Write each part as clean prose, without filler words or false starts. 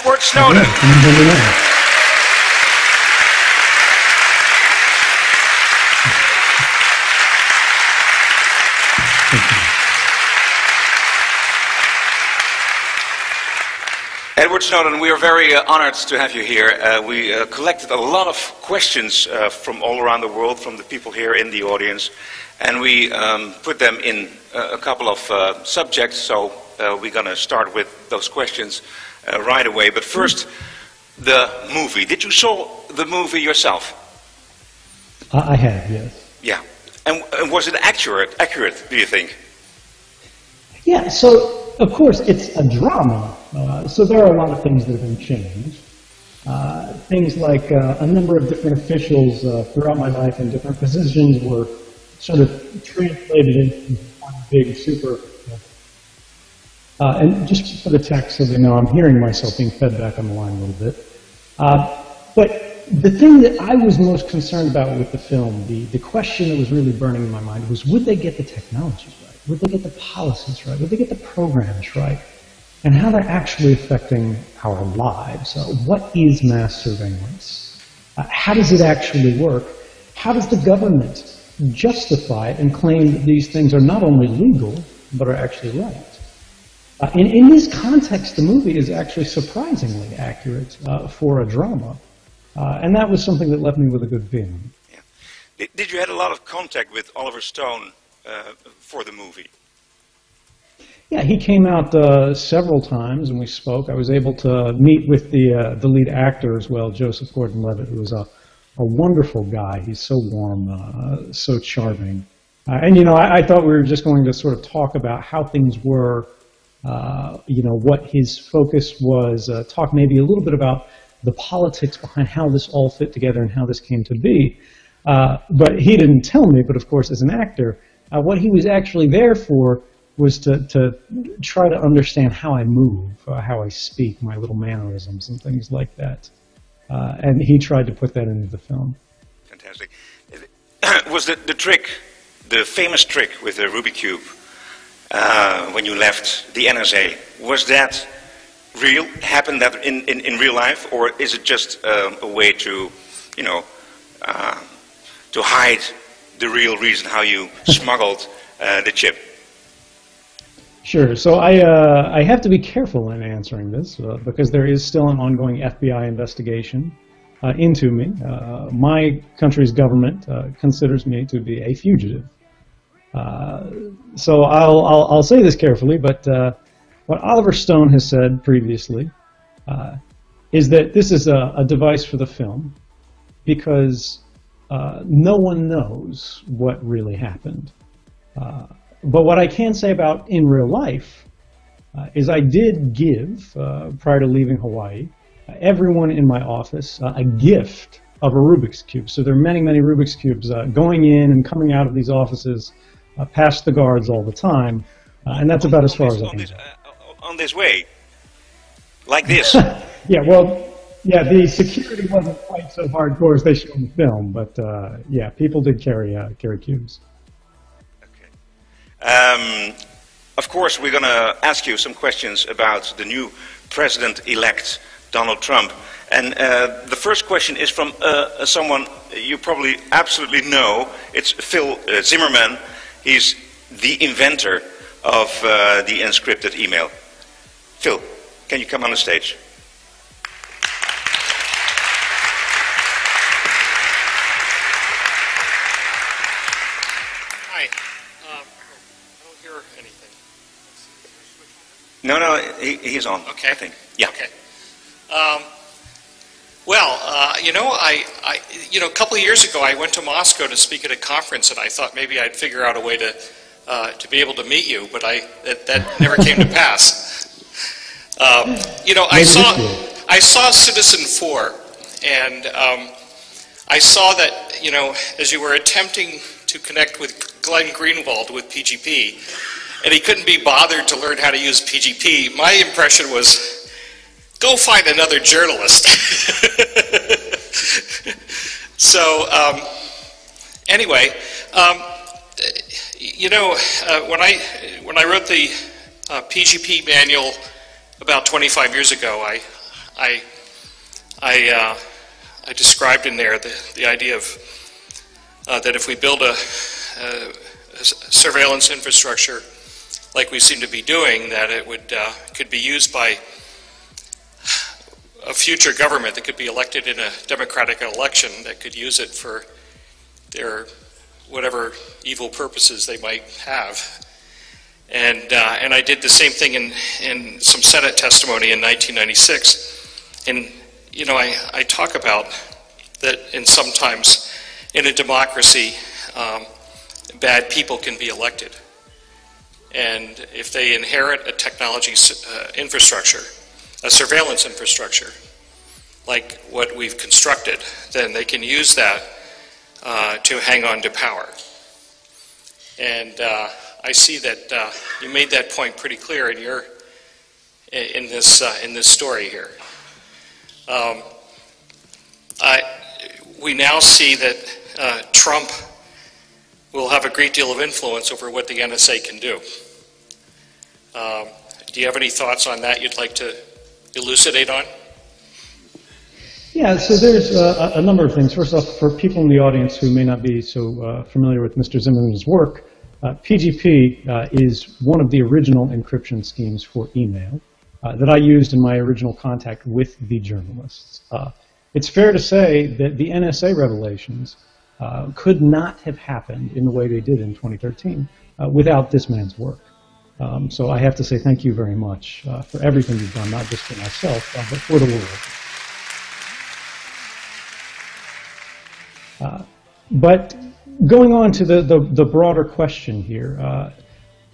Edward Snowden. Edward Snowden, we are very honored to have you here. We collected a lot of questions from all around the world, from the people here in the audience, and we put them in a couple of subjects, so we're going to start with those questions right away. But first, the movie. Did you saw the movie yourself? I have, yes. Yeah. And was it accurate, do you think? Yeah, so, of course, it's a drama, so there are a lot of things that have been changed. Things like a number of different officials throughout my life in different positions were sort of translated into one big super... and just for the text, so they know, I'm hearing myself being fed back on the line a little bit. But the thing that I was most concerned about with the film, the question that was really burning in my mind was, would they get the technologies right? Would they get the policies right? Would they get the programs right? And how they're actually affecting our lives. What is mass surveillance? How does it actually work? How does the government justify it and claim that these things are not only legal, but are actually right? In this context, the movie is actually surprisingly accurate for a drama. And that was something that left me with a good feeling. Yeah. Did you have a lot of contact with Oliver Stone for the movie? Yeah, he came out several times and we spoke. I was able to meet with the lead actor as well, Joseph Gordon-Levitt, who was a wonderful guy. He's so warm, so charming. And, you know, I thought we were just going to sort of talk about how things were, you know, what his focus was, talk maybe a little bit about the politics behind how this all fit together and how this came to be. But he didn't tell me, but of course, as an actor, what he was actually there for was to try to understand how I move, how I speak, my little mannerisms and things like that. And he tried to put that into the film. Fantastic. Was the trick, the famous trick with the Rubik's Cube, when you left the NSA, was that real? Happened that in real life? Or is it just a way to, you know, to hide the real reason how you smuggled the chip? Sure. So I have to be careful in answering this because there is still an ongoing FBI investigation into me. My country's government considers me to be a fugitive. So I'll say this carefully, but what Oliver Stone has said previously is that this is a device for the film because no one knows what really happened. But what I can say about in real life is I did give, prior to leaving Hawaii, everyone in my office a gift of a Rubik's Cube. So there are many, many Rubik's Cubes going in and coming out of these offices past the guards all the time. And that's about as far as I can go. On this way? Like this? Yeah, well, yeah, the security wasn't quite so hardcore as they show in the film, but yeah, people did carry cubes. Of course, we're going to ask you some questions about the new president-elect, Donald Trump. And the first question is from someone you probably absolutely know. It's Phil Zimmerman. He's the inventor of the encrypted email. Phil, can you come on the stage? No, he's on. Okay. I think. Yeah. Okay. You know, a couple of years ago, I went to Moscow to speak at a conference, and I thought maybe I'd figure out a way to be able to meet you, but that never came to pass. You know, I saw Citizen 4, and I saw that, you know, as you were attempting to connect with Glenn Greenwald with PGP, and he couldn't be bothered to learn how to use PGP, my impression was, go find another journalist. So, anyway, you know, when I wrote the PGP manual about 25 years ago, I described in there the idea of that if we build a surveillance infrastructure like we seem to be doing, that it could be used by a future government that could be elected in a democratic election that could use it for their whatever evil purposes they might have. And I did the same thing in some Senate testimony in 1996. And, you know, I talk about that sometimes in a democracy, bad people can be elected. And if they inherit a technology infrastructure, a surveillance infrastructure, like what we've constructed, then they can use that to hang on to power. And I see that you made that point pretty clear in this story here. We now see that Trump will have a great deal of influence over what the NSA can do. Do you have any thoughts on that you'd like to elucidate on? Yeah, so there's a number of things. First off, for people in the audience who may not be so familiar with Mr. Zimmerman's work, PGP is one of the original encryption schemes for email that I used in my original contact with the journalists. It's fair to say that the NSA revelations could not have happened in the way they did in 2013 without this man's work. So I have to say thank you very much for everything you've done, not just for myself, but for the world. But going on to the broader question here,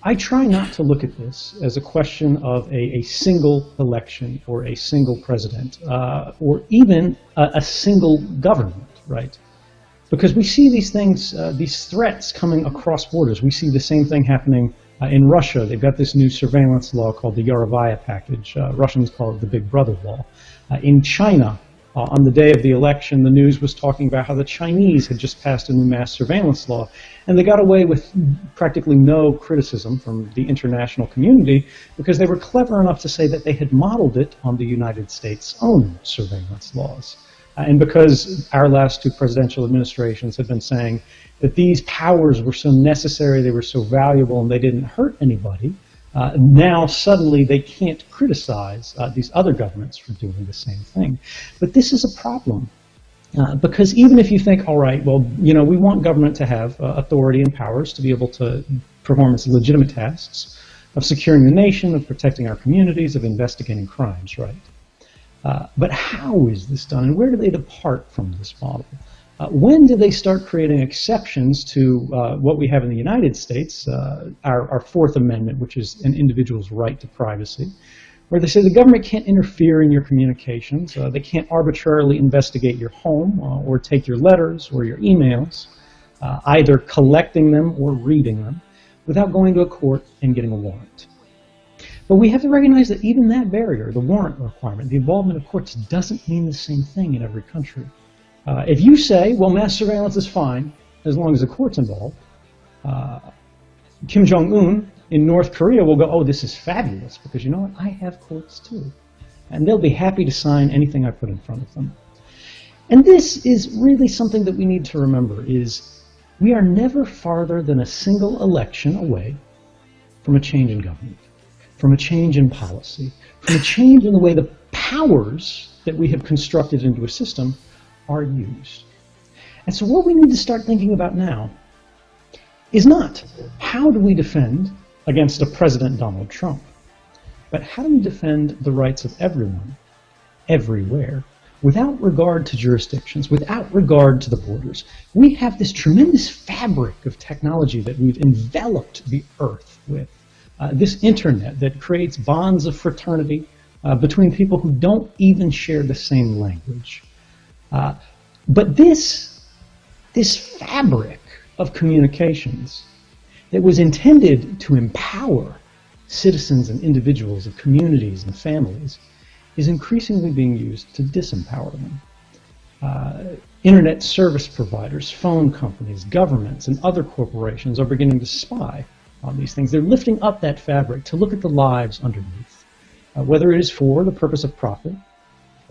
I try not to look at this as a question of a single election or a single president or even a single government, right? Because we see these things, these threats coming across borders. We see the same thing happening in Russia. They've got this new surveillance law called the Yarovaya package. Russians call it the Big Brother law. In China, on the day of the election, the news was talking about how the Chinese had just passed a new mass surveillance law, and they got away with practically no criticism from the international community because they were clever enough to say that they had modeled it on the United States' own surveillance laws. And because our last two presidential administrations have been saying that these powers were so necessary, they were so valuable, and they didn't hurt anybody, now suddenly they can't criticize these other governments for doing the same thing. But this is a problem because even if you think, all right, well, you know, we want government to have authority and powers to be able to perform its legitimate tasks of securing the nation, of protecting our communities, of investigating crimes, right? But how is this done, and where do they depart from this model? When do they start creating exceptions to what we have in the United States, our Fourth Amendment, which is an individual's right to privacy, where they say the government can't interfere in your communications, they can't arbitrarily investigate your home or take your letters or your emails, either collecting them or reading them, without going to a court and getting a warrant. But we have to recognize that even that barrier, the warrant requirement, the involvement of courts, doesn't mean the same thing in every country. If you say, well, mass surveillance is fine as long as the court's involved, Kim Jong-un in North Korea will go, oh, this is fabulous, because you know what, I have courts too. And they'll be happy to sign anything I put in front of them. And this is really something that we need to remember, is we are never farther than a single election away from a change in government, from a change in policy, from a change in the way the powers that we have constructed into a system are used. And so what we need to start thinking about now is not how do we defend against a President Donald Trump, but how do we defend the rights of everyone, everywhere, without regard to jurisdictions, without regard to the borders. We have this tremendous fabric of technology that we've enveloped the earth with. This internet that creates bonds of fraternity between people who don't even share the same language. But this fabric of communications that was intended to empower citizens and individuals of communities and families is increasingly being used to disempower them. Internet service providers, phone companies, governments, and other corporations are beginning to spy on these things. They're lifting up that fabric to look at the lives underneath, whether it is for the purpose of profit,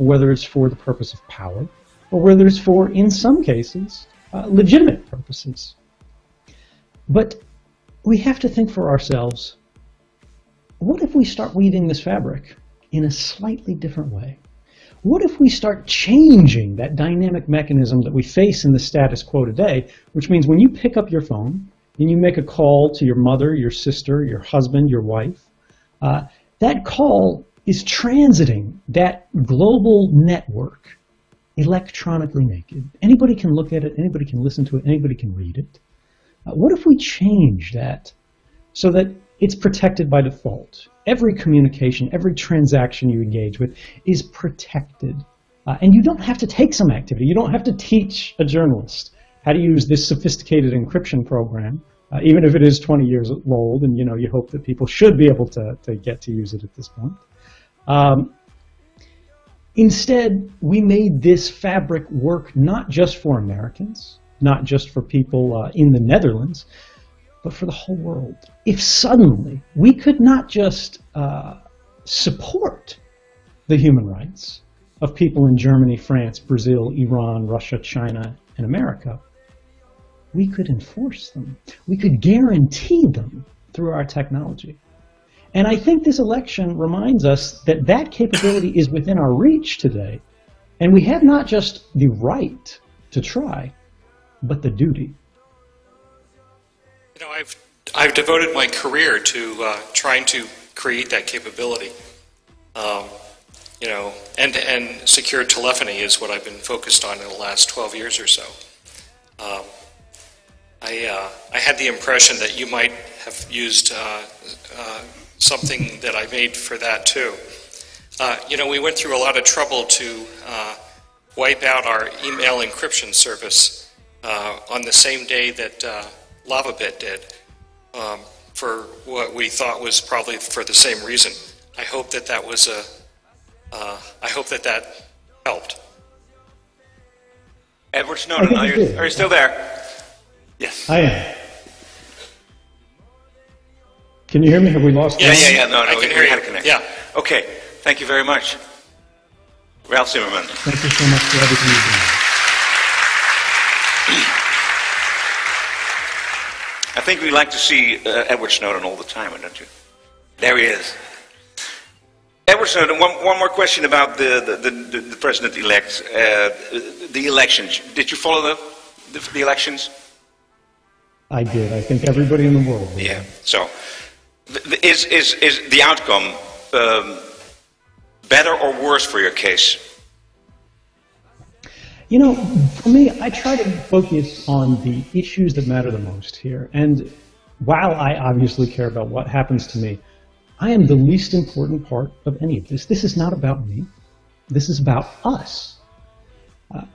or whether it's for the purpose of power, or whether it's for, in some cases, legitimate purposes. But we have to think for ourselves, what if we start weaving this fabric in a slightly different way? What if we start changing that dynamic mechanism that we face in the status quo today, which means when you pick up your phone and you make a call to your mother, your sister, your husband, your wife, that call is transiting that global network electronically naked. Anybody can look at it, anybody can listen to it, anybody can read it. What if we change that so that it's protected by default? Every communication, every transaction you engage with is protected. And you don't have to take some activity. You don't have to teach a journalist how to use this sophisticated encryption program, even if it is 20 years old, and you hope that people should be able to get to use it at this point. Instead, we made this fabric work not just for Americans, not just for people in the Netherlands, but for the whole world. If suddenly we could not just support the human rights of people in Germany, France, Brazil, Iran, Russia, China, and America, we could enforce them. We could guarantee them through our technology. And I think this election reminds us that that capability is within our reach today, and we have not just the right to try, but the duty. You know, I've devoted my career to trying to create that capability. You know, end-to-end secure telephony is what I've been focused on in the last 12 years or so. I had the impression that you might have used something that I made for that too. You know, we went through a lot of trouble to wipe out our email encryption service on the same day that LavaBit did, for what we thought was probably for the same reason. I hope that that was I hope that that helped. Edward Snowden, are you still there? Yes. I am. Can you hear me? Have we lost? Yes. Yeah. No, I can we hear had you. a connection. Yeah. Okay. Thank you very much, Ralph Zimmerman. Thank you so much for everything you've done. I think we like to see Edward Snowden all the time, don't you? There he is. Edward Snowden, one more question about the president-elect, the elections. Did you follow the elections? I did. I think everybody in the world did. Yeah. So, is the outcome better or worse for your case? You know, for me, I try to focus on the issues that matter the most here. And while I obviously care about what happens to me, I am the least important part of any of this. This is not about me. This is about us.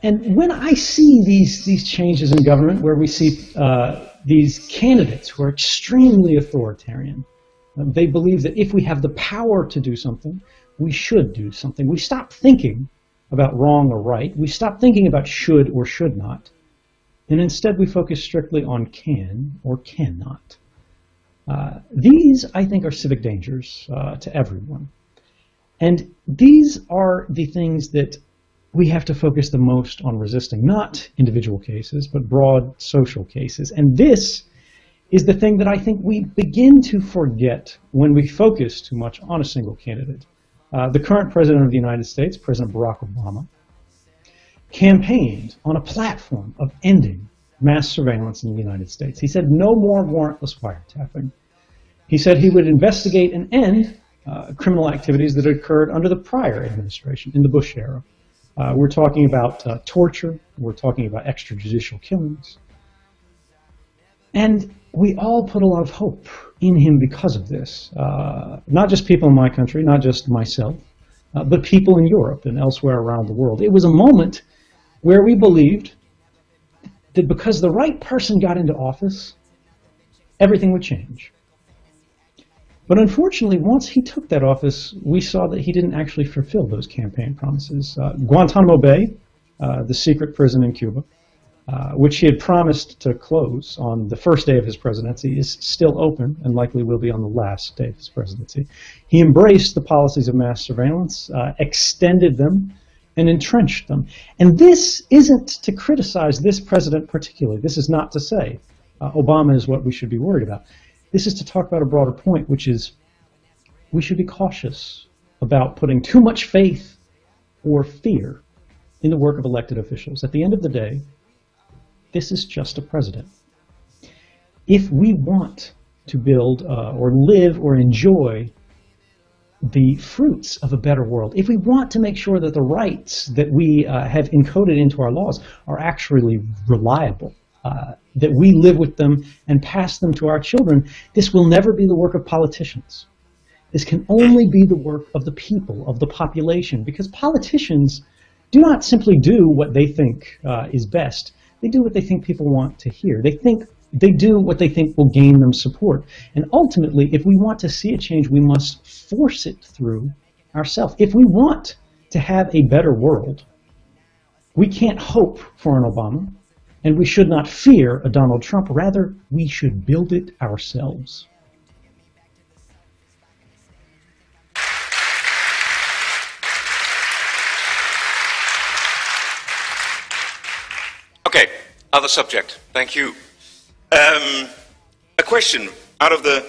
And when I see these changes in government, where we see these candidates who are extremely authoritarian, they believe that if we have the power to do something, we should do something. We stop thinking about wrong or right. We stop thinking about should or should not. And instead we focus strictly on can or cannot. These, I think, are civic dangers to everyone. And these are the things that we have to focus the most on resisting, not individual cases, but broad social cases. And this is the thing that I think we begin to forget when we focus too much on a single candidate. The current President of the United States, President Barack Obama, campaigned on a platform of ending mass surveillance in the United States. He said no more warrantless wiretapping. He said he would investigate and end criminal activities that occurred under the prior administration, in the Bush era. We're talking about torture. We're talking about extrajudicial killings. And we all put a lot of hope in him because of this. Not just people in my country, not just myself, but people in Europe and elsewhere around the world. It was a moment where we believed that because the right person got into office, everything would change. But unfortunately, once he took that office, we saw that he didn't actually fulfill those campaign promises. Guantanamo Bay, the secret prison in Cuba, which he had promised to close on the first day of his presidency, is still open and likely will be on the last day of his presidency. He embraced the policies of mass surveillance, extended them and entrenched them. And this isn't to criticize this president particularly. This is not to say Obama is what we should be worried about. This is to talk about a broader point, which is we should be cautious about putting too much faith or fear in the work of elected officials. At the end of the day, this is just a president. If we want to build or live or enjoy the fruits of a better world, if we want to make sure that the rights that we have encoded into our laws are actually reliable, that we live with them and pass them to our children, this will never be the work of politicians. This can only be the work of the people, of the population, because politicians do not simply do what they think is best. They do what they think people want to hear. They do what they think will gain them support. And ultimately, if we want to see a change, we must force it through ourselves. If we want to have a better world, we can't hope for an Obama, and we should not fear a Donald Trump. Rather, we should build it ourselves. Okay, other subject. Thank you. A question out of the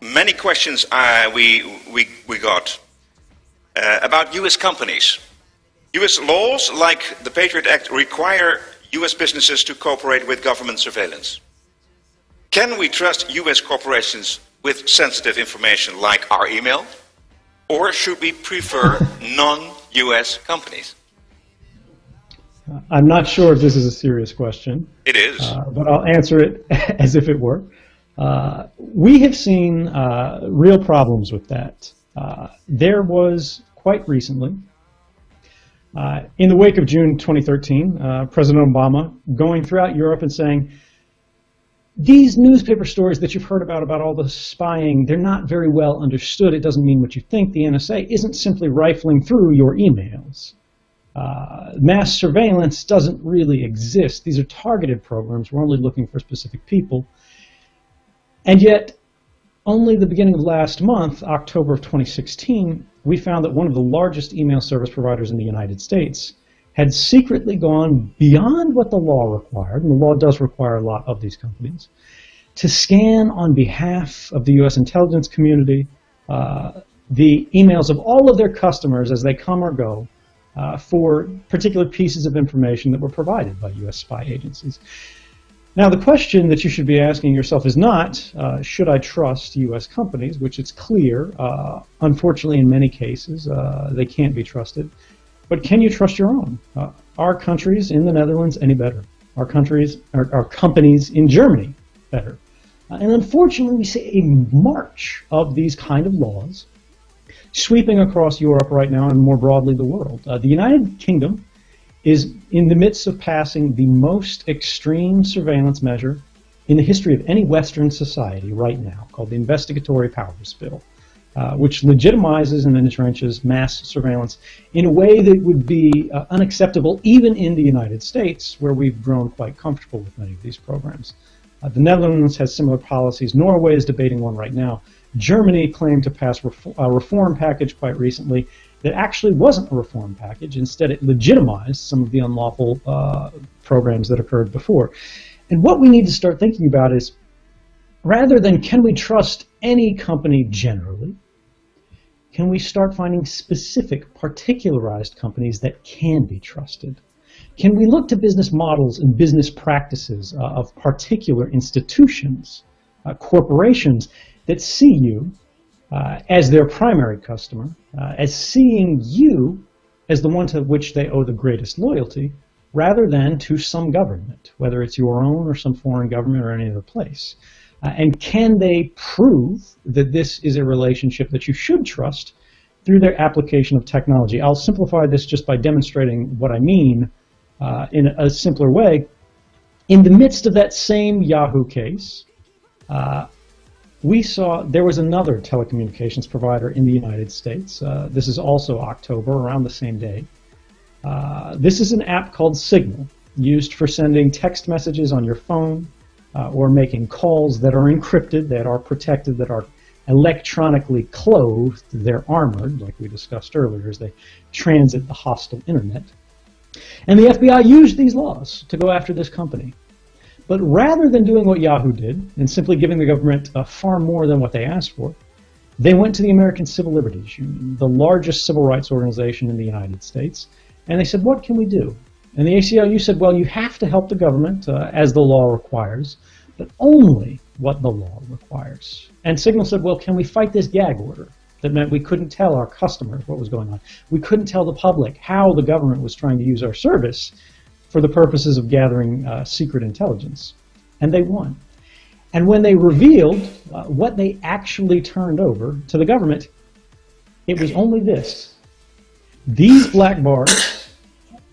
many questions we got about U.S. companies. U.S. laws like the Patriot Act require U.S. businesses to cooperate with government surveillance. Can we trust U.S. corporations with sensitive information like our email, or should we prefer non-U.S. companies? I'm not sure if this is a serious question. It is. But I'll answer it as if it were. We have seen real problems with that. There was quite recently, in the wake of June 2013, President Obama going throughout Europe and saying, these newspaper stories that you've heard about all the spying, they're not very well understood. It doesn't mean what you think. The NSA isn't simply rifling through your emails. Mass surveillance doesn't really exist. These are targeted programs. We're only looking for specific people. And yet, only the beginning of last month, October of 2016, we found that one of the largest email service providers in the United States had secretly gone beyond what the law required, and the law does require a lot of these companies, to scan on behalf of the U.S. intelligence community the emails of all of their customers as they come or go, for particular pieces of information that were provided by U.S. spy agencies. Now, the question that you should be asking yourself is not, should I trust U.S. companies, which it's clear, unfortunately in many cases, they can't be trusted, but can you trust your own? Are countries in the Netherlands any better? Are companies in Germany better? And unfortunately, we see a march of these kind of laws sweeping across Europe right now and more broadly the world. The United Kingdom is in the midst of passing the most extreme surveillance measure in the history of any Western society right now, called the Investigatory Powers Bill, which legitimizes and entrenches mass surveillance in a way that would be unacceptable even in the United States, where we've grown quite comfortable with many of these programs. The Netherlands has similar policies. Norway is debating one right now. Germany claimed to pass a reform package quite recently that actually wasn't a reform package. Instead, it legitimized some of the unlawful programs that occurred before. And what we need to start thinking about is, rather than can we trust any company generally, can we start finding specific, particularized companies that can be trusted? Can we look to business models and business practices of particular institutions, corporations, that see you as their primary customer, as seeing you as the one to which they owe the greatest loyalty, rather than to some government, whether it's your own or some foreign government or any other place? And can they prove that this is a relationship that you should trust through their application of technology? I'll simplify this just by demonstrating what I mean in a simpler way. In the midst of that same Yahoo case, we saw there was another telecommunications provider in the United States. This is also October, around the same day. This is an app called Signal, used for sending text messages on your phone or making calls that are encrypted, that are protected, that are electronically clothed, they're armored, like we discussed earlier, as they transit the hostile internet. And the FBI used these laws to go after this company. But rather than doing what Yahoo did, and simply giving the government far more than what they asked for, they went to the American Civil Liberties Union, the largest civil rights organization in the United States, and they said, what can we do? And the ACLU said, well, you have to help the government as the law requires, but only what the law requires. And Signal said, well, can we fight this gag order? That meant we couldn't tell our customers what was going on. We couldn't tell the public how the government was trying to use our service for the purposes of gathering secret intelligence. And they won. And when they revealed what they actually turned over to the government, it was only this. These black bars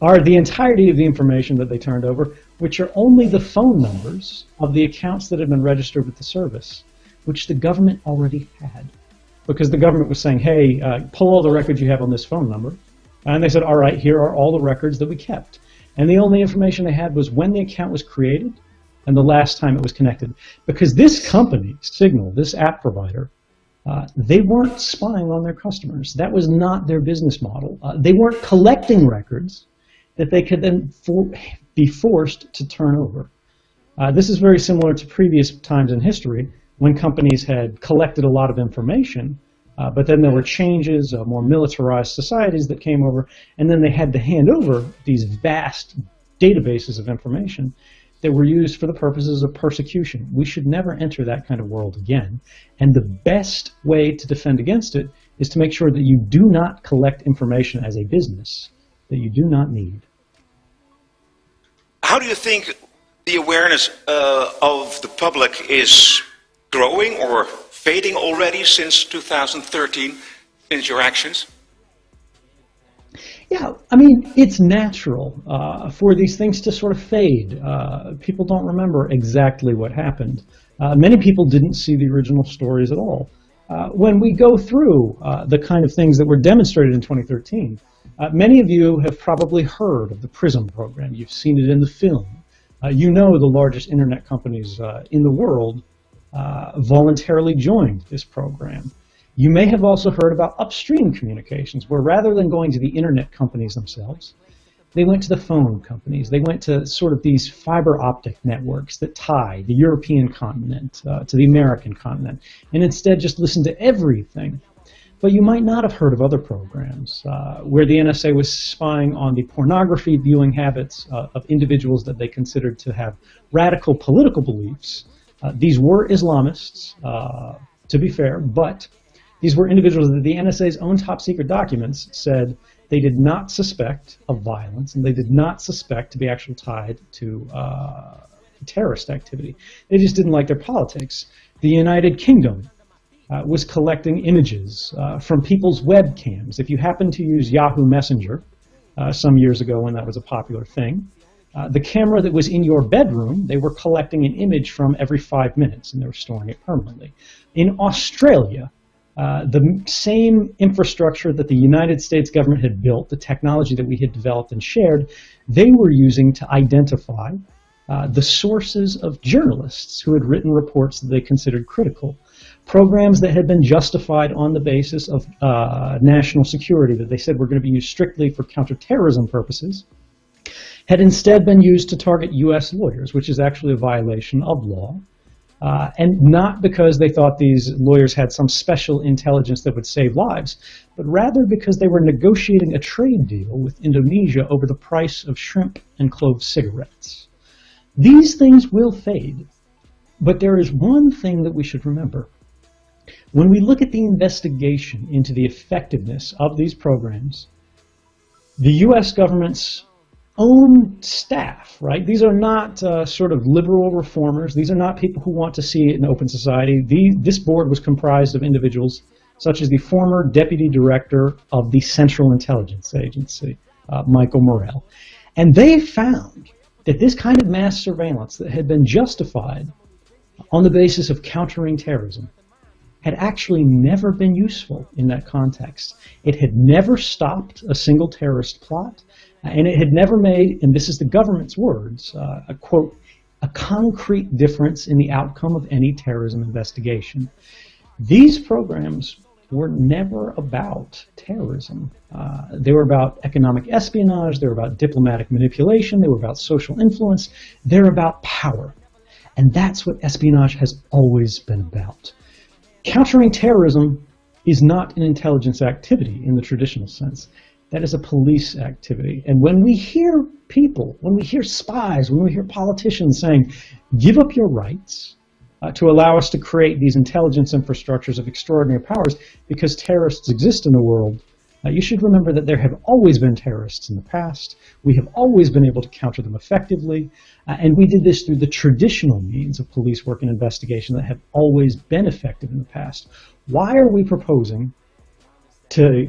are the entirety of the information that they turned over, which are only the phone numbers of the accounts that had been registered with the service, which the government already had. Because the government was saying, hey, pull all the records you have on this phone number. And they said, all right, here are all the records that we kept. And the only information they had was when the account was created and the last time it was connected. Because this company, Signal, this app provider, they weren't spying on their customers. That was not their business model. They weren't collecting records that they could then be forced to turn over. This is very similar to previous times in history when companies had collected a lot of information, but then there were changes, more militarized societies that came over, and then they had to hand over these vast databases of information that were used for the purposes of persecution. We should never enter that kind of world again. And the best way to defend against it is to make sure that you do not collect information as a business that you do not need. How do you think the awareness of the public is growing or fading already since 2013, since your actions? Yeah, I mean, it's natural for these things to sort of fade. People don't remember exactly what happened. Many people didn't see the original stories at all. When we go through the kind of things that were demonstrated in 2013, many of you have probably heard of the PRISM program. You've seen it in the film. You know the largest internet companies in the world voluntarily joined this program. You may have also heard about upstream communications, where rather than going to the internet companies themselves, they went to the phone companies. They went to sort of these fiber optic networks that tie the European continent to the American continent, and instead just listened to everything. But you might not have heard of other programs where the NSA was spying on the pornography viewing habits of individuals that they considered to have radical political beliefs. These were Islamists, to be fair, but these were individuals that the NSA's own top secret documents said they did not suspect of violence, and they did not suspect to be actually tied to terrorist activity. They just didn't like their politics. The United Kingdom was collecting images from people's webcams. If you happen to use Yahoo Messenger some years ago when that was a popular thing, the camera that was in your bedroom, they were collecting an image from every 5 minutes, and they were storing it permanently. In Australia, the same infrastructure that the United States government had built, the technology that we had developed and shared, they were using to identify the sources of journalists who had written reports that they considered critical. Programs that had been justified on the basis of national security, that they said were going to be used strictly for counterterrorism purposes, had instead been used to target U.S. lawyers, which is actually a violation of law. And not because they thought these lawyers had some special intelligence that would save lives, but rather because they were negotiating a trade deal with Indonesia over the price of shrimp and clove cigarettes. These things will fade, but there is one thing that we should remember. When we look at the investigation into the effectiveness of these programs, the U.S. government's own staff, right? These are not sort of liberal reformers. These are not people who want to see an open society. This board was comprised of individuals such as the former deputy director of the Central Intelligence Agency, Michael Morrell. And they found that this kind of mass surveillance that had been justified on the basis of countering terrorism had actually never been useful in that context. It had never stopped a single terrorist plot, and it had never made, and this is the government's words, a quote, a concrete difference in the outcome of any terrorism investigation. These programs were never about terrorism. They were about economic espionage, they were about diplomatic manipulation, they were about social influence, they're about power. And that's what espionage has always been about. Countering terrorism is not an intelligence activity in the traditional sense. That is a police activity. And when we hear people, when we hear spies, when we hear politicians saying, give up your rights to allow us to create these intelligence infrastructures of extraordinary powers because terrorists exist in the world, you should remember that there have always been terrorists in the past. We have always been able to counter them effectively. And we did this through the traditional means of police work and investigation that have always been effective in the past. Why are we proposing to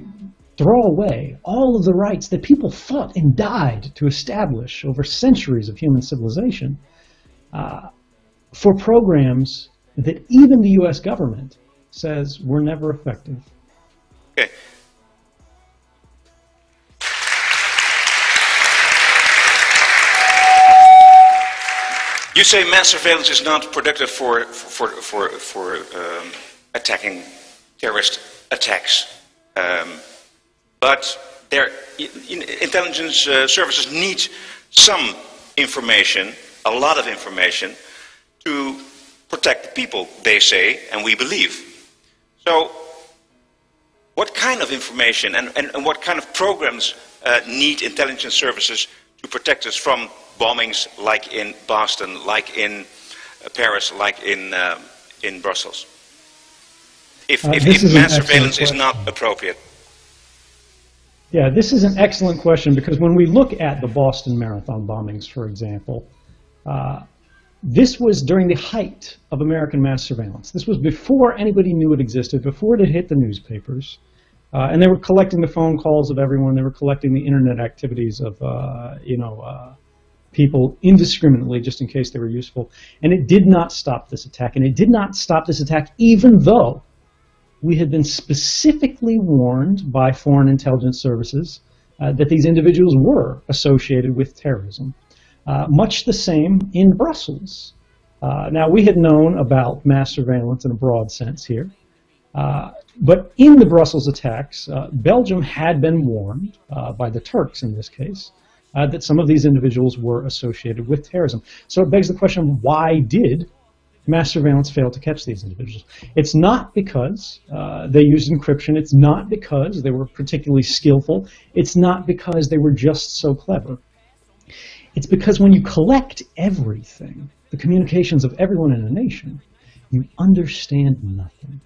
throw away all of the rights that people fought and died to establish over centuries of human civilization for programs that even the U.S. government says were never effective? Okay. You say mass surveillance is not productive for attacking terrorist attacks, but intelligence services need some information, a lot of information, to protect the people, they say, and we believe. So, what kind of information and what kind of programs need intelligence services to protect us from bombings like in Boston, like in Paris, like in Brussels? If mass surveillance is not appropriate. Yeah, this is an excellent question, because when we look at the Boston Marathon bombings, for example, this was during the height of American mass surveillance. This was before anybody knew it existed, before it had hit the newspapers. And they were collecting the phone calls of everyone. They were collecting the internet activities of, people indiscriminately, just in case they were useful. And it did not stop this attack. And it did not stop this attack even though we had been specifically warned by foreign intelligence services that these individuals were associated with terrorism. Much the same in Brussels. Now, we had known about mass surveillance in a broad sense here. But in the Brussels attacks, Belgium had been warned, by the Turks in this case, that some of these individuals were associated with terrorism. So it begs the question, why did mass surveillance fail to catch these individuals? It's not because they used encryption. It's not because they were particularly skillful. It's not because they were just so clever. It's because when you collect everything, the communications of everyone in a nation, you understand nothing.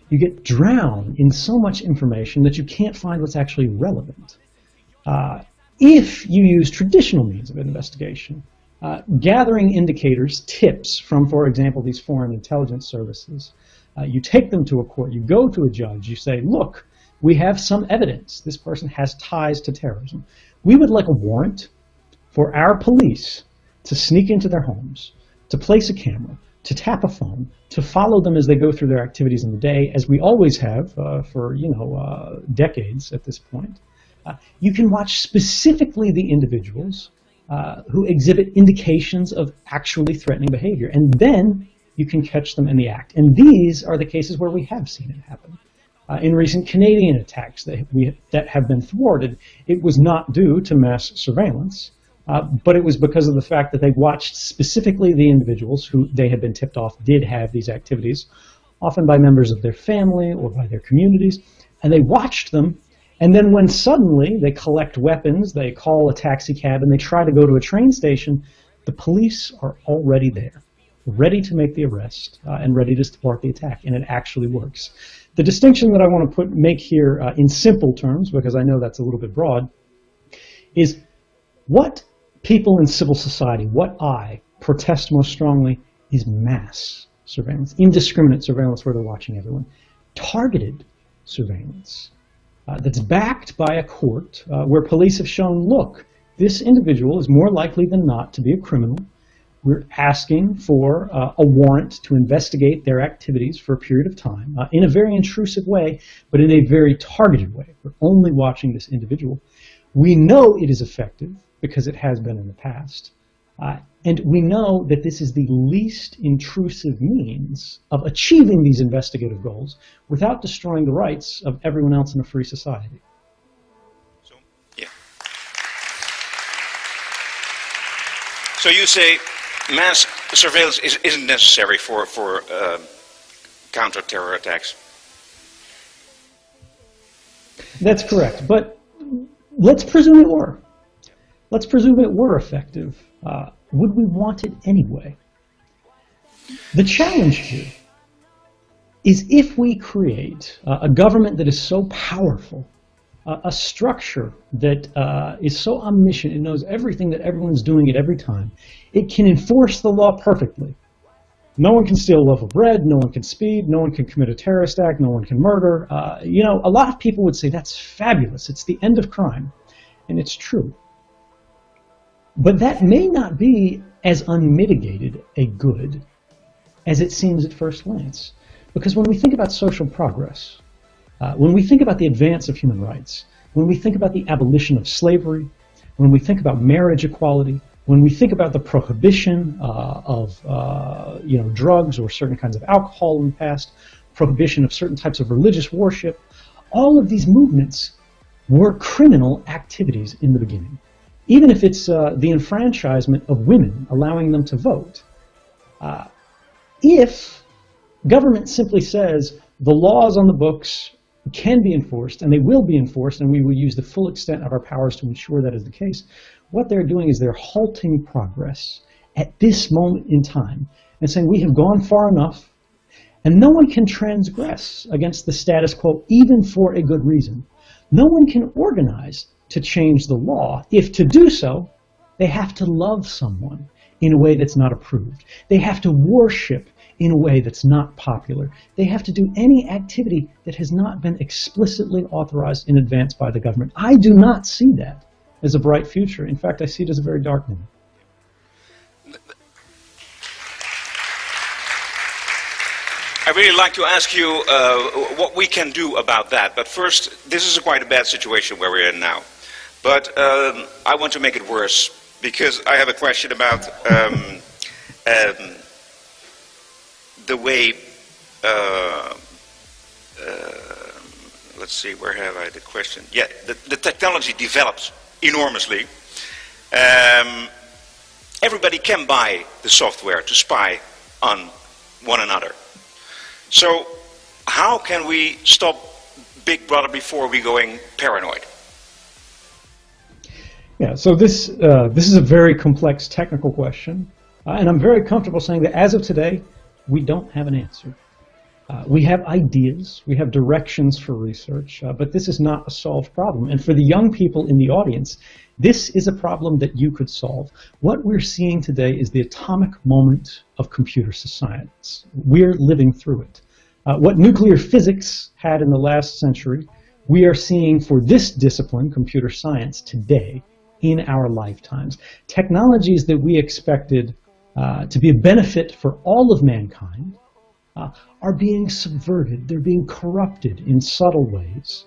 You get drowned in so much information that you can't find what's actually relevant. If you use traditional means of investigation, gathering indicators, tips from, for example, these foreign intelligence services, you take them to a court, you go to a judge, you say, look, we have some evidence this person has ties to terrorism. We would like a warrant for our police to sneak into their homes, to place a camera, to tap a phone, to follow them as they go through their activities in the day, as we always have for decades at this point. You can watch specifically the individuals who exhibit indications of actually threatening behavior, and then you can catch them in the act. And these are the cases where we have seen it happen. In recent Canadian attacks that have been thwarted, it was not due to mass surveillance, but it was because of the fact that they watched specifically the individuals who they had been tipped off did have these activities, often by members of their family or by their communities, and they watched them. And then when suddenly they collect weapons, they call a taxi cab, and they try to go to a train station, the police are already there, ready to make the arrest and ready to thwart the attack, and it actually works. The distinction that I want to make here in simple terms, because I know that's a little bit broad, is what people in civil society, what I protest most strongly, is mass surveillance, indiscriminate surveillance where they're watching everyone, targeted surveillance. That's backed by a court where police have shown, look, this individual is more likely than not to be a criminal. We're asking for a warrant to investigate their activities for a period of time in a very intrusive way, but in a very targeted way. We're only watching this individual. We know it is effective because it has been in the past. And we know that this is the least intrusive means of achieving these investigative goals without destroying the rights of everyone else in a free society. So, yeah. So you say mass surveillance isn't necessary for counter-terror attacks? That's correct, but let's presume it were. Let's presume it were effective. Would we want it anyway? The challenge here is if we create a government that is so powerful, a structure that is so omniscient, it knows everything that everyone's doing at every time, it can enforce the law perfectly. No one can steal a loaf of bread, no one can speed, no one can commit a terrorist act, no one can murder. You know, a lot of people would say that's fabulous, it's the end of crime, and it's true. But that may not be as unmitigated a good as it seems at first glance. Because when we think about social progress, when we think about the advance of human rights, when we think about the abolition of slavery, when we think about marriage equality, when we think about the prohibition of drugs or certain kinds of alcohol in the past, prohibition of certain types of religious worship, all of these movements were criminal activities in the beginning. Even if it's the enfranchisement of women, allowing them to vote. If government simply says the laws on the books can be enforced, and they will be enforced, and we will use the full extent of our powers to ensure that is the case, what they're doing is they're halting progress at this moment in time and saying we have gone far enough, and no one can transgress against the status quo even for a good reason. No one can organize to change the law. If to do so, they have to love someone in a way that's not approved. They have to worship in a way that's not popular. They have to do any activity that has not been explicitly authorized in advance by the government. I do not see that as a bright future. In fact, I see it as a very dark one. I'd really like to ask you what we can do about that. But first, this is quite a bad situation where we're in now. But I want to make it worse, because I have a question about the way, let's see, where have I the question? Yeah, the technology develops enormously. Everybody can buy the software to spy on one another. So how can we stop Big Brother before we going paranoid? Yeah, so this is a very complex technical question, and I'm very comfortable saying that as of today, we don't have an answer. We have ideas, we have directions for research, but this is not a solved problem. And for the young people in the audience, this is a problem that you could solve. What we're seeing today is the atomic moment of computer science. We're living through it. What nuclear physics had in the last century, we are seeing for this discipline, computer science, today in our lifetimes. Technologies that we expected to be a benefit for all of mankind are being subverted. They're being corrupted in subtle ways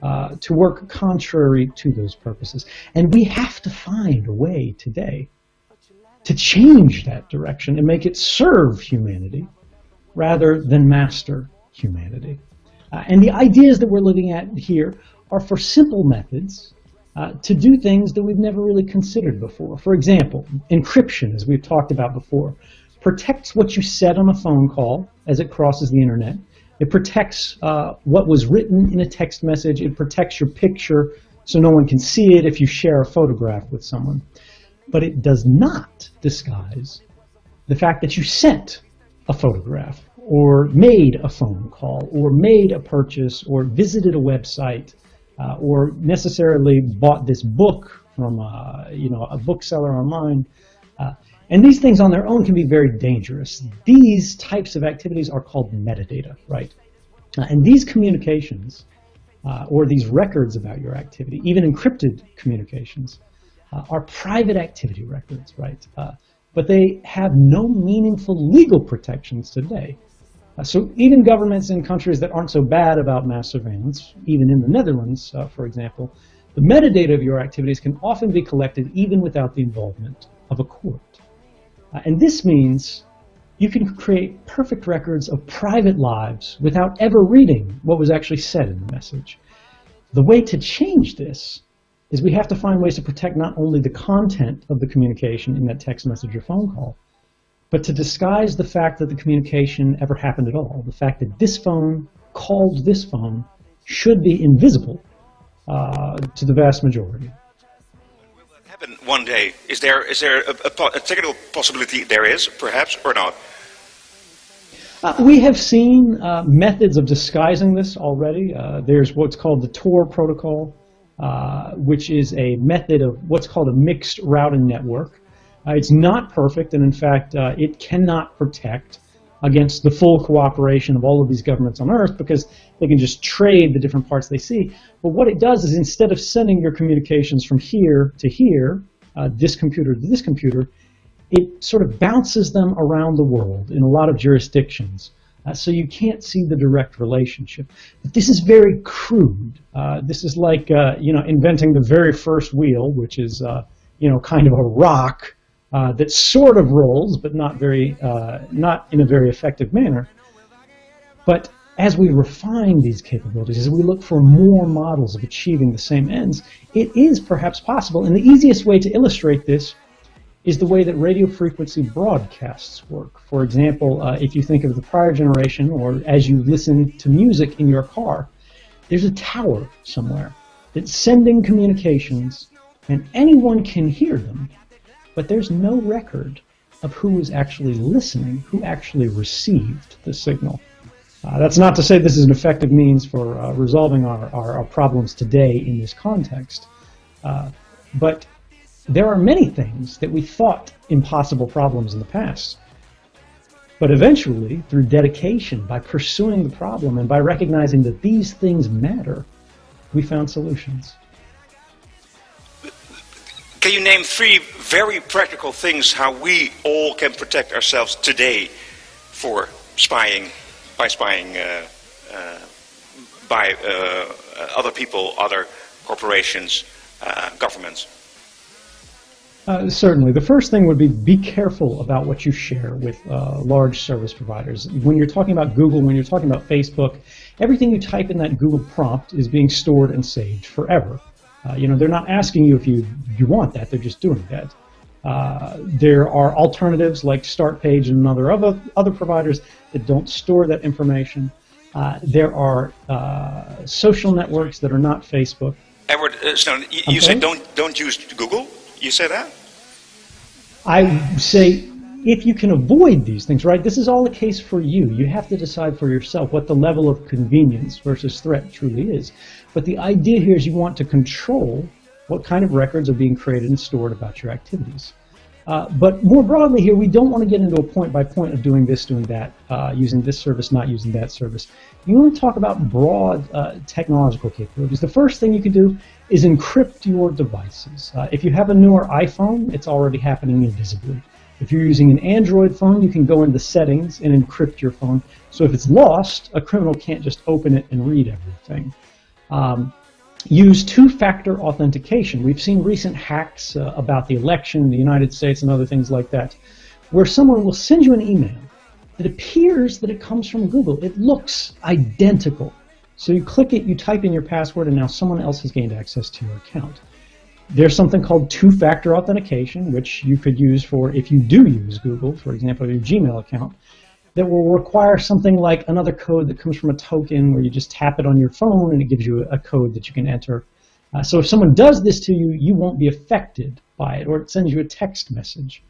to work contrary to those purposes. And we have to find a way today to change that direction and make it serve humanity rather than master humanity. And the ideas that we're looking at here are for simple methods to do things that we've never really considered before. For example, encryption, as we've talked about before, protects what you said on a phone call as it crosses the internet. It protects what was written in a text message. It protects your picture so no one can see it if you share a photograph with someone. But it does not disguise the fact that you sent a photograph or made a phone call or made a purchase or visited a website or necessarily bought this book from a bookseller online. And these things on their own can be very dangerous. These types of activities are called metadata, right? And these communications, or these records about your activity, even encrypted communications, are private activity records, right? But they have no meaningful legal protections today. So even governments in countries that aren't so bad about mass surveillance, even in the Netherlands, for example, the metadata of your activities can often be collected even without the involvement of a court. And this means you can create perfect records of private lives without ever reading what was actually said in the message. The way to change this is we have to find ways to protect not only the content of the communication in that text message or phone call, but to disguise the fact that the communication ever happened at all. The fact that this phone called this phone should be invisible to the vast majority. Will that happen one day? Is there a technical possibility there is, perhaps, or not? We have seen methods of disguising this already. There's what's called the Tor protocol, which is a method of what's called a mixed routing network. It's not perfect, and in fact, it cannot protect against the full cooperation of all of these governments on Earth because they can just trade the different parts they see. But what it does is instead of sending your communications from here to here, this computer to this computer, it sort of bounces them around the world in a lot of jurisdictions. So you can't see the direct relationship. But this is very crude. This is like inventing the very first wheel, which is kind of a rock that sort of rolls, but not in a very effective manner. But as we refine these capabilities, as we look for more models of achieving the same ends, it is perhaps possible. And the easiest way to illustrate this is the way that radio frequency broadcasts work. For example, if you think of the prior generation, or as you listen to music in your car, there's a tower somewhere that's sending communications, and anyone can hear them, but there's no record of who was actually listening, who actually received the signal. That's not to say this is an effective means for resolving our problems today in this context, but there are many things that we thought impossible problems in the past. But eventually, through dedication, by pursuing the problem, and by recognizing that these things matter, we found solutions. Can you name 3 very practical things how we all can protect ourselves today for spying, by other people, other corporations, governments? Certainly. The first thing would be careful about what you share with large service providers. When you're talking about Google, when you're talking about Facebook, everything you type in that Google prompt is being stored and saved forever. They're not asking you if you want that, they're just doing that. There are alternatives like StartPage and other providers that don't store that information. There are social networks that are not Facebook. Edward Snowden, you say don't use Google? You say that? I say if you can avoid these things, right? This is all a case for you. You have to decide for yourself what the level of convenience versus threat truly is. But the idea here is you want to control what kind of records are being created and stored about your activities. But more broadly here, we don't want to get into a point-by-point of doing this, doing that, using this service, not using that service. You want to talk about broad technological capabilities. The first thing you can do is encrypt your devices. If you have a newer iPhone, it's already happening invisibly. If you're using an Android phone, you can go into settings and encrypt your phone. So if it's lost, a criminal can't just open it and read everything. Use two-factor authentication. We've seen recent hacks about the election in the United States and other things like that, where someone will send you an email. It appears that it comes from Google. It looks identical. So you click it, you type in your password, and now someone else has gained access to your account. There's something called two-factor authentication, which you could use for if you do use Google, for example, your Gmail account, that will require something like another code that comes from a token where you just tap it on your phone and it gives you a code that you can enter. So if someone does this to you, you won't be affected by it, or it sends you a text message.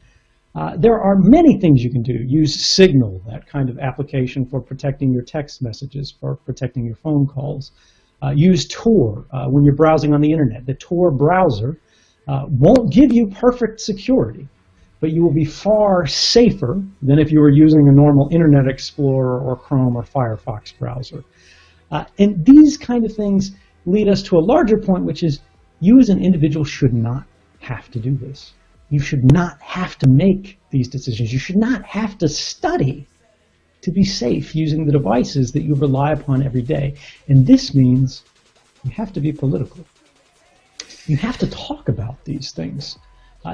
There are many things you can do. Use Signal, that kind of application for protecting your text messages, for protecting your phone calls. Use Tor when you're browsing on the internet. The Tor browser won't give you perfect security, but you will be far safer than if you were using a normal Internet Explorer or Chrome or Firefox browser. And these kind of things lead us to a larger point, which is you as an individual should not have to do this. You should not have to make these decisions. You should not have to study to be safe using the devices that you rely upon every day. And this means you have to be political. You have to talk about these things.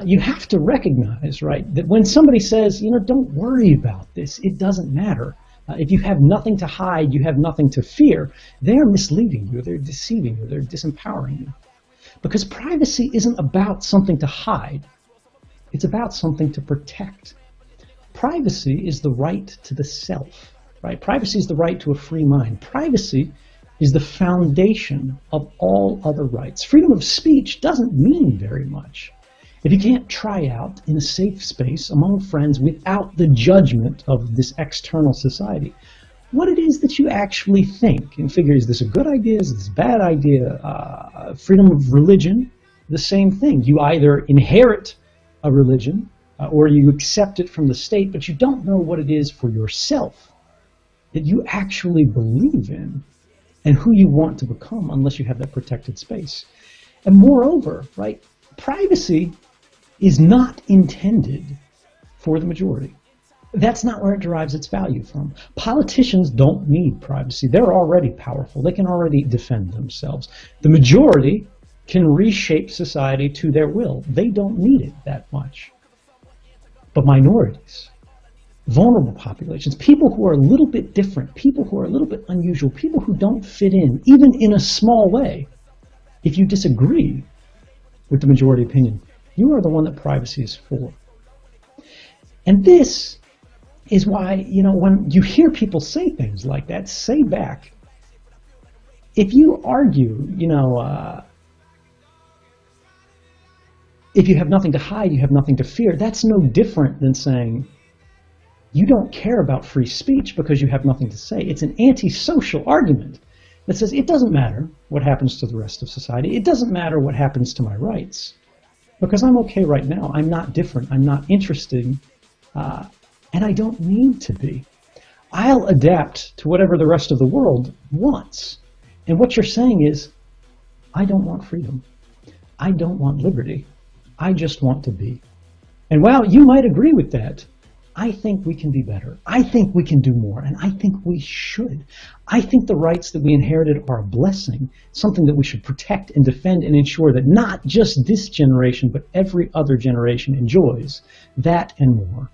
You have to recognize, right, that when somebody says, you know, don't worry about this, it doesn't matter. If you have nothing to hide, you have nothing to fear, they're misleading you, they're deceiving you, they're disempowering you. Because privacy isn't about something to hide, it's about something to protect. Privacy is the right to the self, right? Privacy is the right to a free mind. Privacy is the foundation of all other rights. Freedom of speech doesn't mean very much if you can't try out in a safe space among friends without the judgment of this external society what it is that you actually think and figure, is this a good idea, is this a bad idea? Freedom of religion, the same thing. You either inherit a religion or you accept it from the state, but you don't know what it is for yourself that you actually believe in and who you want to become unless you have that protected space. And moreover, right, privacy is not intended for the majority. That's not where it derives its value from. Politicians don't need privacy. They're already powerful. They can already defend themselves. The majority can reshape society to their will. They don't need it that much. But minorities, vulnerable populations, people who are a little bit different, people who are a little bit unusual, people who don't fit in, even in a small way, if you disagree with the majority opinion, you are the one that privacy is for. And this is why, you know, when you hear people say things like that, say back, if you argue, you know, if you have nothing to hide, you have nothing to fear, that's no different than saying you don't care about free speech because you have nothing to say. It's an antisocial argument that says it doesn't matter what happens to the rest of society. It doesn't matter what happens to my rights because I'm okay right now. I'm not different. I'm not interested. And I don't need to be. I'll adapt to whatever the rest of the world wants. And what you're saying is, I don't want freedom. I don't want liberty. I just want to be. And while you might agree with that, I think we can be better. I think we can do more, and I think we should. I think the rights that we inherited are a blessing, something that we should protect and defend and ensure that not just this generation, but every other generation enjoys that and more.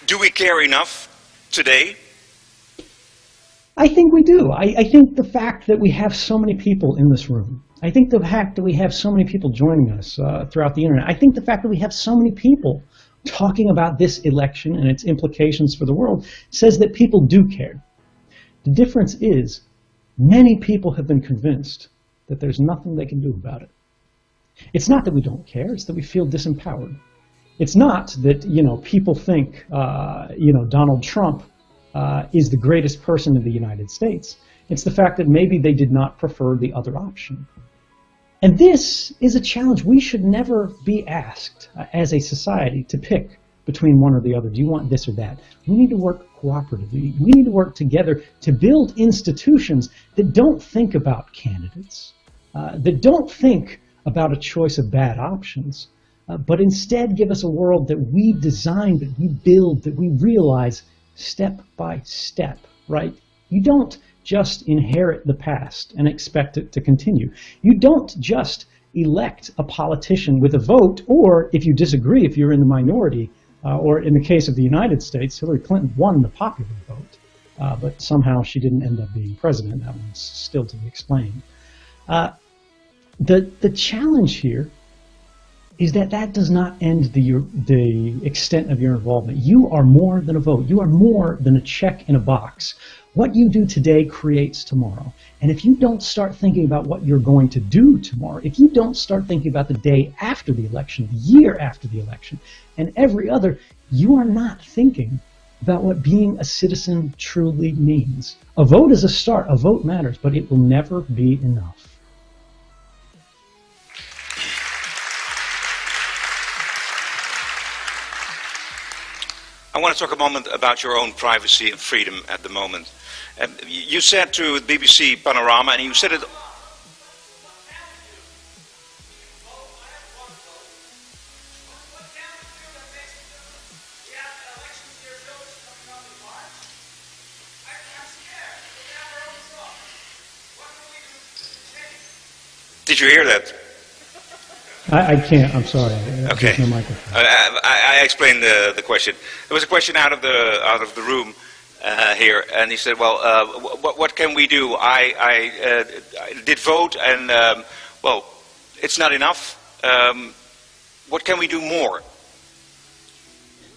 Do we care enough today? I think we do. I think the fact that we have so many people in this room, I think the fact that we have so many people joining us throughout the internet, I think the fact that we have so many people talking about this election and its implications for the world says that people do care. The difference is many people have been convinced that there's nothing they can do about it. It's not that we don't care, it's that we feel disempowered. It's not that, you know, people think, you know, Donald Trump is the greatest person in the United States. It's the fact that maybe they did not prefer the other option. And this is a challenge. We should never be asked as a society to pick between one or the other. Do you want this or that? We need to work cooperatively. We need to work together to build institutions that don't think about candidates, that don't think about a choice of bad options, but instead give us a world that we design, that we build, that we realize step by step, right? You don't just inherit the past and expect it to continue. You don't just elect a politician with a vote, or if you disagree, if you're in the minority, or in the case of the United States, Hillary Clinton won the popular vote, but somehow she didn't end up being president. That one's still to be explained. The challenge here is that that does not end the extent of your involvement. You are more than a vote. You are more than a check in a box. What you do today creates tomorrow. And if you don't start thinking about what you're going to do tomorrow, if you don't start thinking about the day after the election, the year after the election, and every other, you are not thinking about what being a citizen truly means. A vote is a start. A vote matters, but it will never be enough. I want to talk a moment about your own privacy and freedom at the moment. You said to BBC Panorama, and you said it... Did you hear that? I can't. I'm sorry. Okay. There's no microphone. I explained the question. There was a question out of the room here, and he said, "Well, what can we do? I did vote, and well, it's not enough. What can we do more?"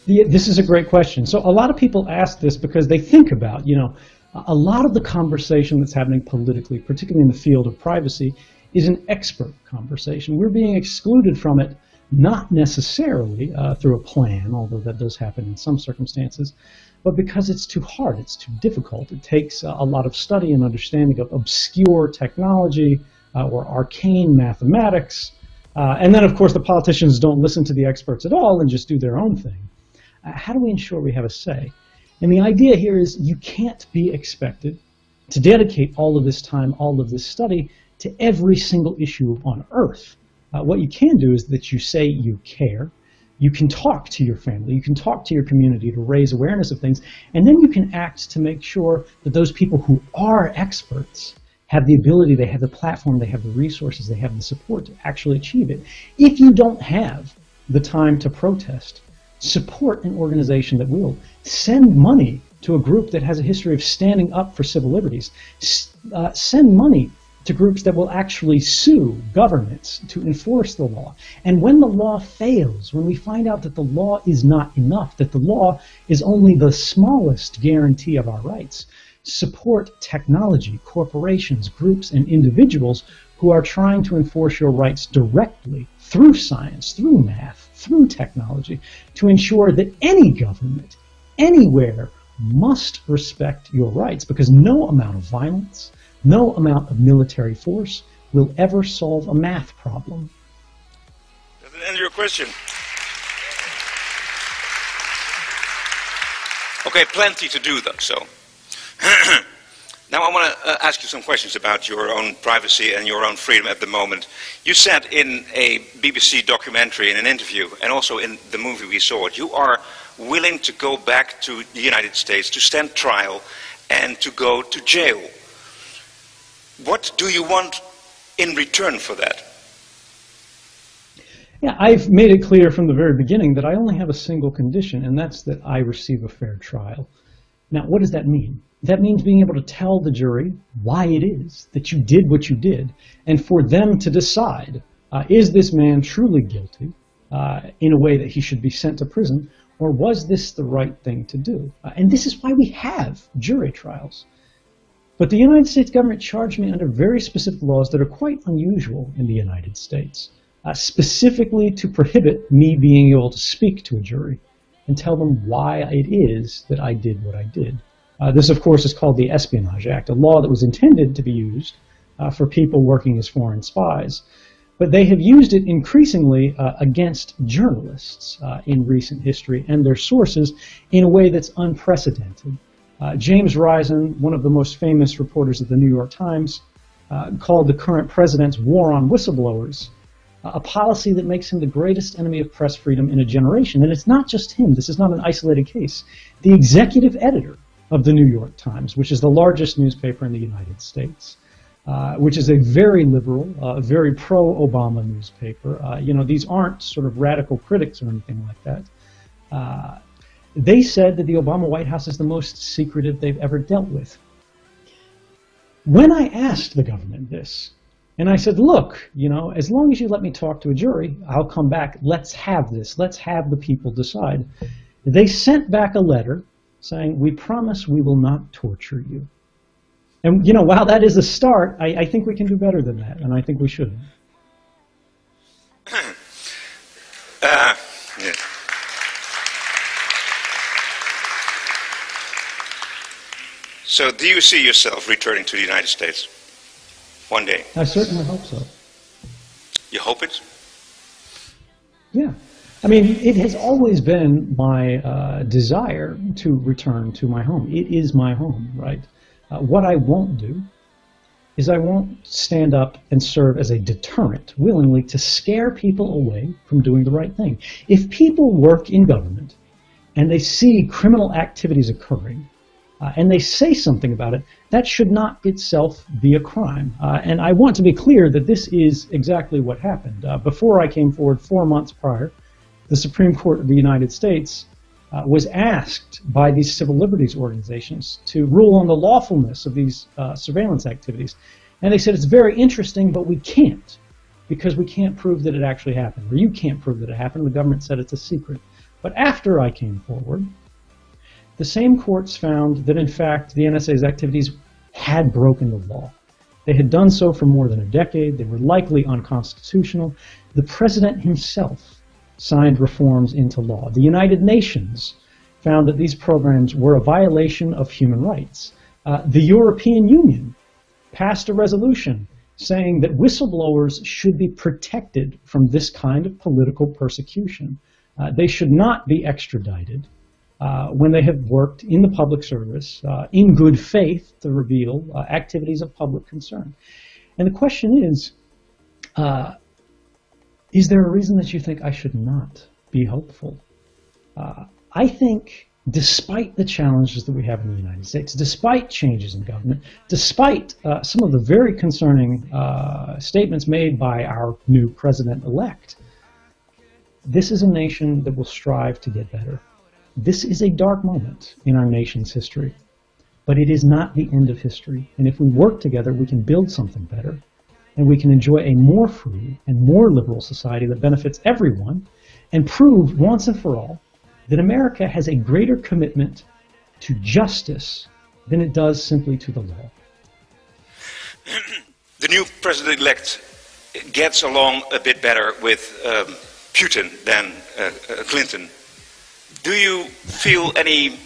This is a great question. So a lot of people ask this because they think about, a lot of the conversation that's happening politically, particularly in the field of privacy, is an expert conversation. We're being excluded from it, not necessarily through a plan, although that does happen in some circumstances, but because it's too hard, it's too difficult. It takes a lot of study and understanding of obscure technology or arcane mathematics. And then, of course, the politicians don't listen to the experts at all and just do their own thing. How do we ensure we have a say? And the idea here is you can't be expected to dedicate all of this time, all of this study, to every single issue on Earth. What you can do is that you say you care. You can talk to your family. You can talk to your community to raise awareness of things. And then you can act to make sure that those people who are experts have the ability, they have the platform, they have the resources, they have the support to actually achieve it. If you don't have the time to protest, support an organization that will. Send money to a group that has a history of standing up for civil liberties. Send money to groups that will actually sue governments to enforce the law. And when the law fails, when we find out that the law is not enough, that the law is only the smallest guarantee of our rights, support technology, corporations, groups, and individuals who are trying to enforce your rights directly through science, through math, through technology, to ensure that any government, anywhere, must respect your rights, because no amount of violence, no amount of military force will ever solve a math problem. Does that answer your question? Okay, plenty to do though, so. Now I want to ask you some questions about your own privacy and your own freedom at the moment. You said in a BBC documentary, in an interview, and also in the movie we saw it, you are willing to go back to the United States to stand trial and to go to jail. What do you want in return for that? Yeah, I've made it clear from the very beginning that I only have a single condition, and that's that I receive a fair trial. Now, what does that mean? That means being able to tell the jury why it is that you did what you did, and for them to decide, is this man truly guilty in a way that he should be sent to prison, or was this the right thing to do? And this is why we have jury trials. But the United States government charged me under very specific laws that are quite unusual in the United States, specifically to prohibit me being able to speak to a jury and tell them why it is that I did what I did. This, of course, is called the Espionage Act, a law that was intended to be used for people working as foreign spies. But they have used it increasingly against journalists in recent history and their sources in a way that's unprecedented. James Risen, one of the most famous reporters of the New York Times, called the current president's war on whistleblowers a policy that makes him the greatest enemy of press freedom in a generation. And it's not just him. This is not an isolated case. The executive editor of the New York Times, which is the largest newspaper in the United States, which is a very liberal, very pro-Obama newspaper. These aren't sort of radical critics or anything like that. They said that the Obama White House is the most secretive they've ever dealt with. When I asked the government this, and I said, look, as long as you let me talk to a jury, I'll come back. Let's have this. Let's have the people decide. They sent back a letter saying, we promise we will not torture you. And, while that is a start, I think we can do better than that, and I think we should. Yeah. So do you see yourself returning to the United States one day? I certainly hope so. You hope it? Yeah. I mean, it has always been my desire to return to my home. It is my home, right? What I won't do is I won't stand up and serve as a deterrent willingly to scare people away from doing the right thing. If people work in government and they see criminal activities occurring, and they say something about it, that should not itself be a crime. And I want to be clear that this is exactly what happened. Before I came forward, 4 months prior, the Supreme Court of the United States was asked by these civil liberties organizations to rule on the lawfulness of these surveillance activities. And they said, it's very interesting, but we can't, because we can't prove that it actually happened. Or you can't prove that it happened. The government said it's a secret. But after I came forward, the same courts found that, in fact, the NSA's activities had broken the law. They had done so for more than a decade. They were likely unconstitutional. The president himself signed reforms into law. The United Nations found that these programs were a violation of human rights. The European Union passed a resolution saying that whistleblowers should be protected from this kind of political persecution. They should not be extradited when they have worked in the public service in good faith to reveal activities of public concern. And the question is there a reason that you think I should not be hopeful? I think despite the challenges that we have in the United States, despite changes in government, despite some of the very concerning statements made by our new president-elect, this is a nation that will strive to get better. This is a dark moment in our nation's history, but it is not the end of history. And if we work together, we can build something better, and we can enjoy a more free and more liberal society that benefits everyone, and prove once and for all that America has a greater commitment to justice than it does simply to the law. The new president-elect gets along a bit better with Putin than Clinton. Do you feel any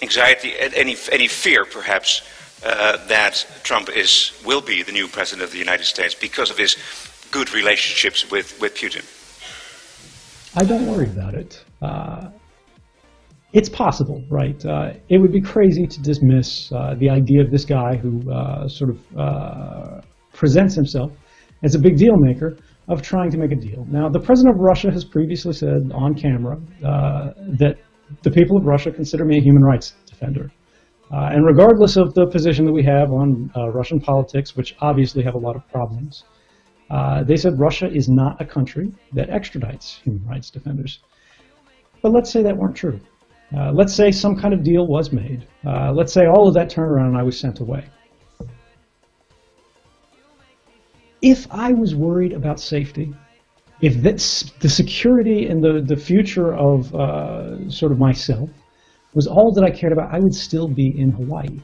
anxiety, any fear, perhaps, that Trump will be the new president of the United States because of his good relationships with Putin? I don't worry about it. It's possible, right? It would be crazy to dismiss the idea of this guy who sort of presents himself as a big deal maker of trying to make a deal. Now, the president of Russia has previously said on camera that the people of Russia consider me a human rights defender. And regardless of the position that we have on Russian politics, which obviously have a lot of problems, they said Russia is not a country that extradites human rights defenders. But let's say that weren't true. Let's say some kind of deal was made. Let's say all of that turned around and I was sent away. If I was worried about safety, if the security and the future of sort of myself was all that I cared about, I would still be in Hawaii.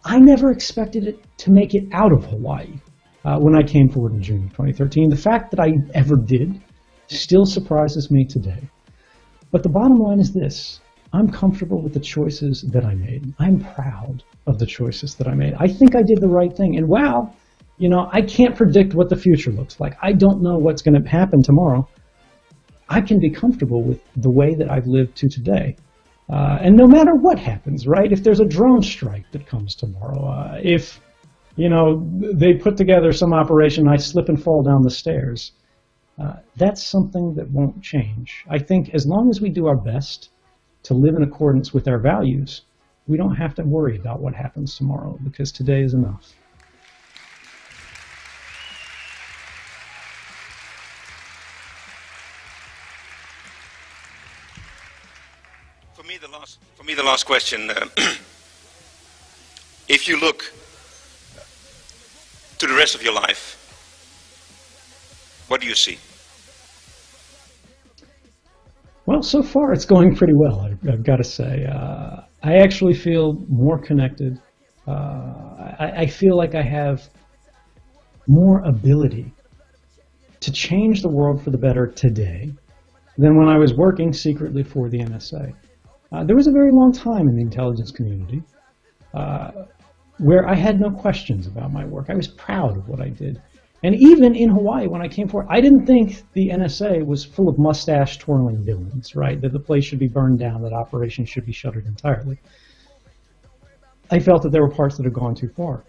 I never expected it to make it out of Hawaii when I came forward in June of 2013. The fact that I ever did still surprises me today. But the bottom line is this: I'm comfortable with the choices that I made. I'm proud of the choices that I made. I think I did the right thing. And wow, you know, I can't predict what the future looks like. I don't know what's going to happen tomorrow. I can be comfortable with the way that I've lived to today. And no matter what happens, right? If there's a drone strike that comes tomorrow, if, you know, they put together some operation, I slip and fall down the stairs, that's something that won't change. I think as long as we do our best to live in accordance with our values, we don't have to worry about what happens tomorrow, because today is enough. For me, the last question, if you look to the rest of your life, what do you see? Well, so far it's going pretty well, I've got to say. I actually feel more connected. I feel like I have more ability to change the world for the better today than when I was working secretly for the NSA. There was a very long time in the intelligence community where I had no questions about my work. I was proud of what I did. And even in Hawaii, when I came forward, I didn't think the NSA was full of mustache-twirling villains, right? That the place should be burned down, that operations should be shuttered entirely. I felt that there were parts that had gone too far.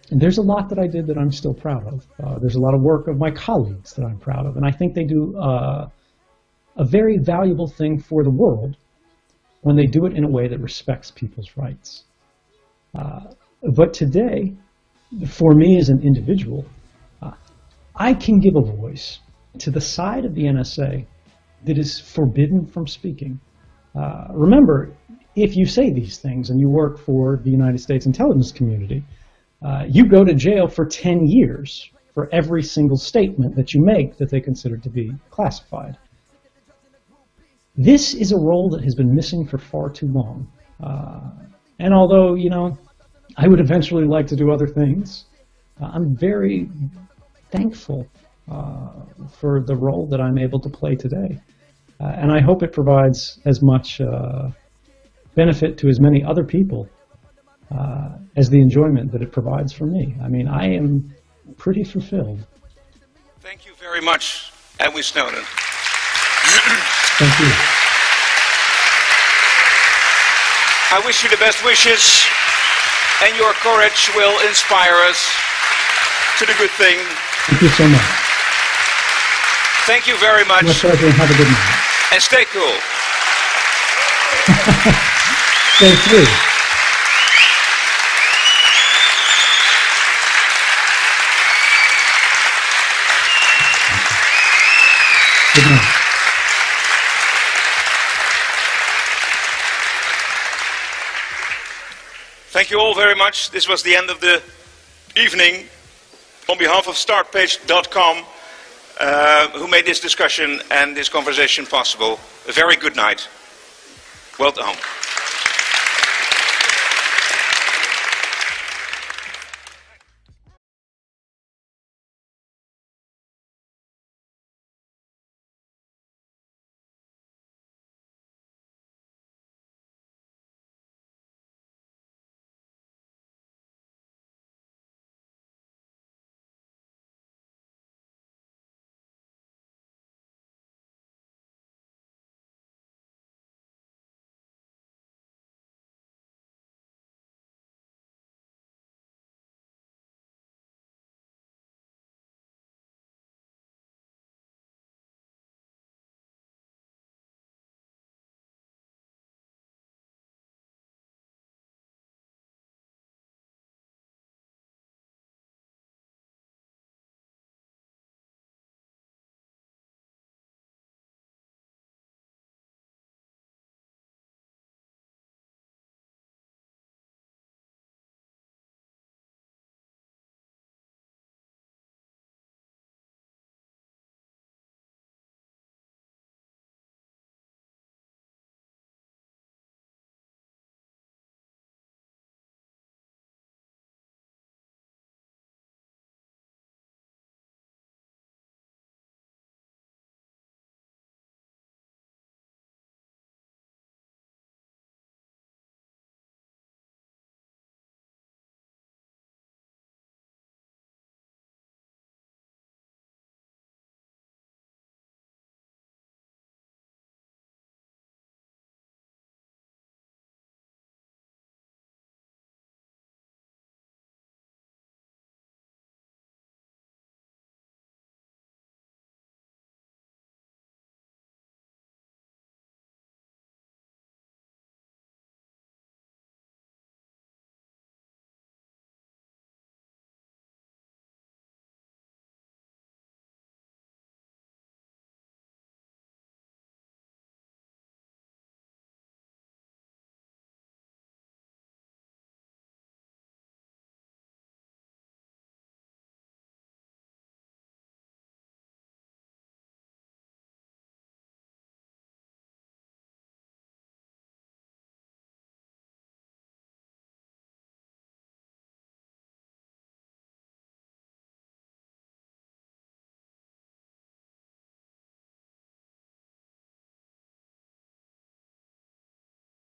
And there's a lot that I did that I'm still proud of. There's a lot of work of my colleagues that I'm proud of. And I think they do a very valuable thing for the world. when they do it in a way that respects people's rights. But today, for me as an individual, I can give a voice to the side of the NSA that is forbidden from speaking. Remember, if you say these things and you work for the United States intelligence community, you go to jail for 10 years for every single statement that you make that they consider to be classified. This is a role that has been missing for far too long. And although, you know, I would eventually like to do other things, I'm very thankful for the role that I'm able to play today. And I hope it provides as much benefit to as many other people as the enjoyment that it provides for me. I mean, I am pretty fulfilled. Thank you very much, Edward Snowden. Thank you. I wish you the best wishes, and your courage will inspire us to the good thing. Thank you so much. Thank you very much. My pleasure, and have a good night. And stay cool. Stay free. Good night. Thank you all very much. This was the end of the evening. On behalf of StartPage.com, who made this discussion and this conversation possible, a very good night. Welcome home.